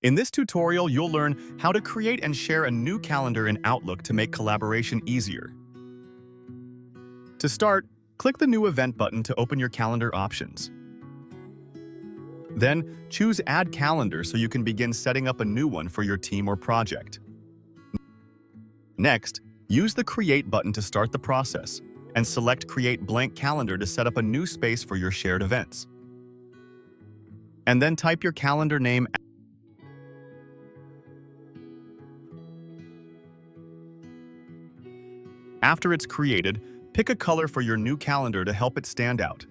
In this tutorial, you'll learn how to create and share a new calendar in Outlook to make collaboration easier. To start, click the New Event button to open your calendar options. Then, choose Add Calendar so you can begin setting up a new one for your team or project. Next, use the Create button to start the process, and select Create Blank Calendar to set up a new space for your shared events. And then type your calendar name. After it's created, pick a color for your new calendar to help it stand out.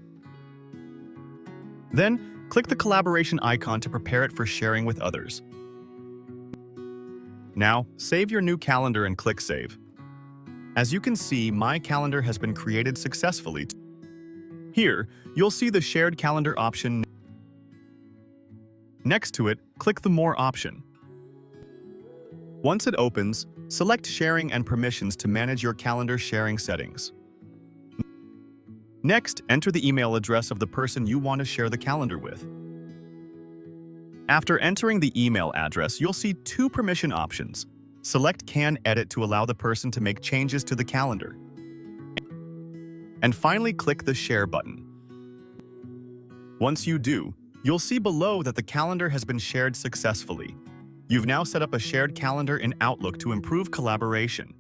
Then, click the collaboration icon to prepare it for sharing with others. Now, save your new calendar and click Save. As you can see, my calendar has been created successfully. Here, you'll see the Shared Calendar option. Next to it, click the More option. Once it opens, select Sharing and Permissions to manage your calendar sharing settings. Next, enter the email address of the person you want to share the calendar with. After entering the email address, you'll see two permission options. Select Can Edit to allow the person to make changes to the calendar. And finally, click the Share button. Once you do, you'll see below that the calendar has been shared successfully. You've now set up a shared calendar in Outlook to improve collaboration.